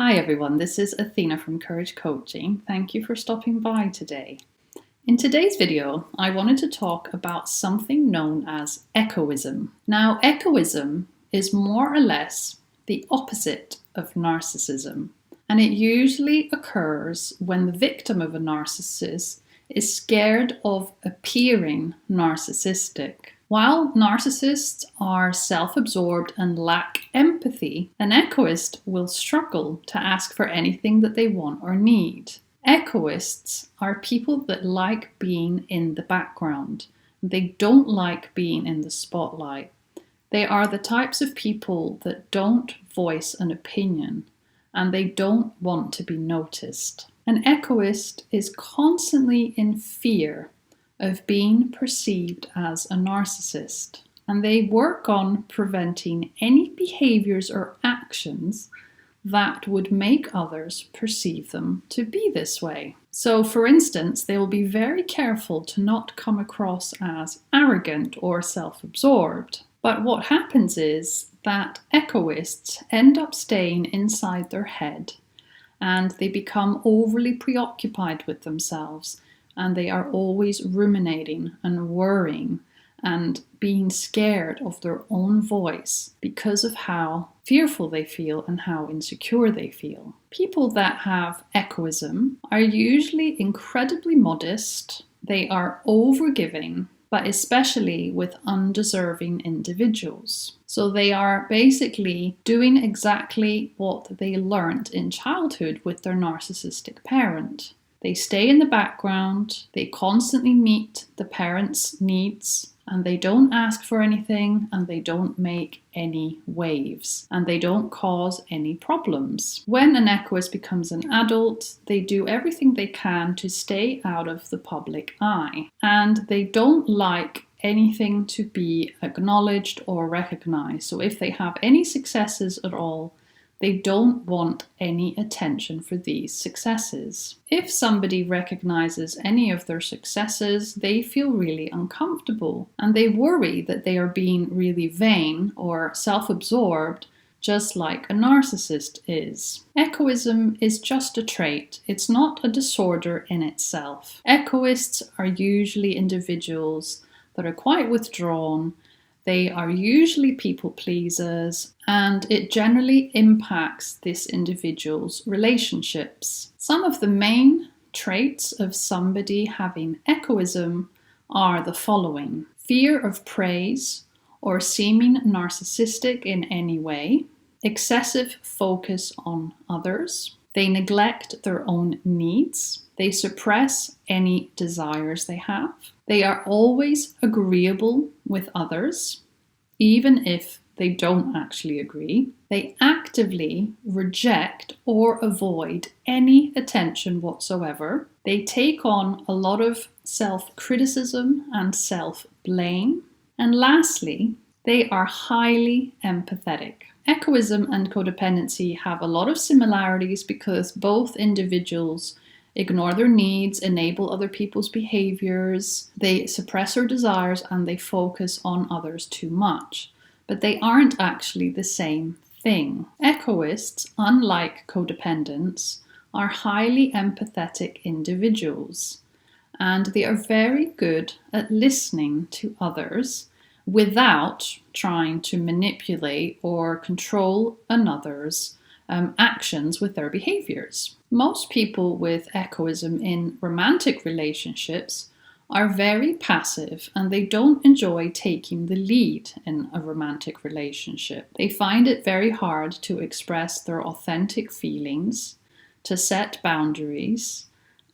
Hi everyone, this is Athena from Courage Coaching. Thank you for stopping by today. In today's video, I wanted to talk about something known as echoism. Now, echoism is more or less the opposite of narcissism, and it usually occurs when the victim of a narcissist is scared of appearing narcissistic. While narcissists are self-absorbed and lack empathy, an echoist will struggle to ask for anything that they want or need. Echoists are people that like being in the background. They don't like being in the spotlight. They are the types of people that don't voice an opinion, and they don't want to be noticed. An echoist is constantly in fear of being perceived as a narcissist, and they work on preventing any behaviours or actions that would make others perceive them to be this way. So, for instance, they will be very careful to not come across as arrogant or self-absorbed. But what happens is that echoists end up staying inside their head, and they become overly preoccupied with themselves, and they are always ruminating and worrying and being scared of their own voice because of how fearful they feel and how insecure they feel. People that have echoism are usually incredibly modest. They are overgiving, but especially with undeserving individuals. So they are basically doing exactly what they learned in childhood with their narcissistic parent. They stay in the background, they constantly meet the parents' needs, and they don't ask for anything, and they don't make any waves, and they don't cause any problems. When an echoist becomes an adult, they do everything they can to stay out of the public eye, and they don't like anything to be acknowledged or recognized. So if they have any successes at all, they don't want any attention for these successes. If somebody recognizes any of their successes, they feel really uncomfortable, and they worry that they are being really vain or self-absorbed, just like a narcissist is. Echoism is just a trait. It's not a disorder in itself. Echoists are usually individuals that are quite withdrawn. They are usually people pleasers, and it generally impacts this individual's relationships. Some of the main traits of somebody having echoism are the following: fear of praise or seeming narcissistic in any way, excessive focus on others, they neglect their own needs, they suppress any desires they have, they are always agreeable with others, even if they don't actually agree. They actively reject or avoid any attention whatsoever. They take on a lot of self-criticism and self-blame. And lastly, they are highly empathetic. Echoism and codependency have a lot of similarities because both individuals ignore their needs, enable other people's behaviours, they suppress their desires, and they focus on others too much. But they aren't actually the same thing. Echoists, unlike codependents, are highly empathetic individuals, and they are very good at listening to others without trying to manipulate or control another's actions with their behaviours. Most people with echoism in romantic relationships are very passive, and they don't enjoy taking the lead in a romantic relationship. They find it very hard to express their authentic feelings, to set boundaries,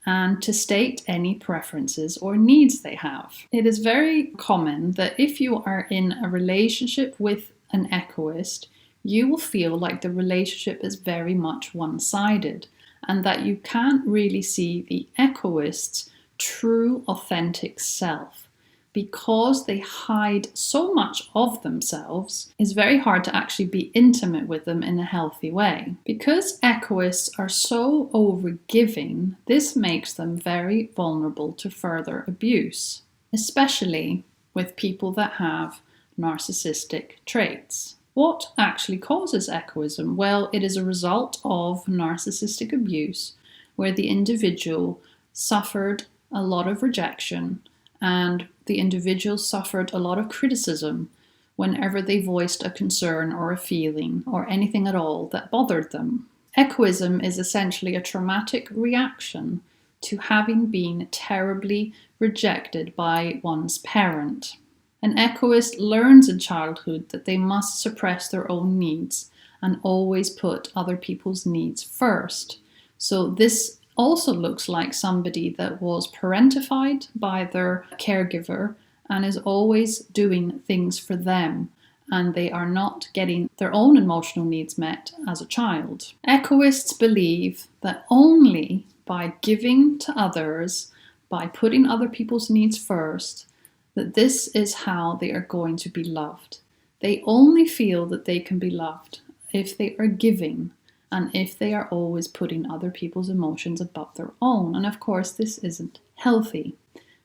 and to state any preferences or needs they have. It is very common that if you are in a relationship with an echoist, you will feel like the relationship is very much one-sided, and that you can't really see the echoist's true authentic self. Because they hide so much of themselves, it's very hard to actually be intimate with them in a healthy way. Because echoists are so overgiving, this makes them very vulnerable to further abuse, especially with people that have narcissistic traits. What actually causes echoism? Well, it is a result of narcissistic abuse where the individual suffered a lot of rejection and the individual suffered a lot of criticism whenever they voiced a concern or a feeling or anything at all that bothered them. Echoism is essentially a traumatic reaction to having been terribly rejected by one's parent. An echoist learns in childhood that they must suppress their own needs and always put other people's needs first. So this also looks like somebody that was parentified by their caregiver and is always doing things for them, and they are not getting their own emotional needs met as a child. Echoists believe that only by giving to others, by putting other people's needs first, that this is how they are going to be loved. They only feel that they can be loved if they are giving and if they are always putting other people's emotions above their own. And of course, this isn't healthy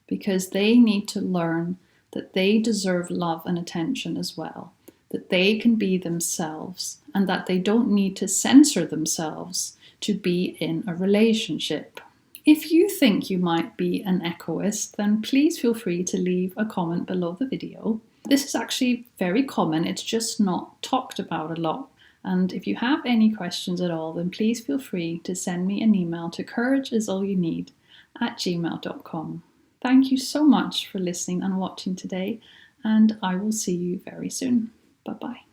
because they need to learn that they deserve love and attention as well, that they can be themselves and that they don't need to censor themselves to be in a relationship. If you think you might be an echoist, then please feel free to leave a comment below the video. This is actually very common, it's just not talked about a lot. And if you have any questions at all, then please feel free to send me an email to courageisallyouneed@gmail.com. Thank you so much for listening and watching today, and I will see you very soon. Bye-bye.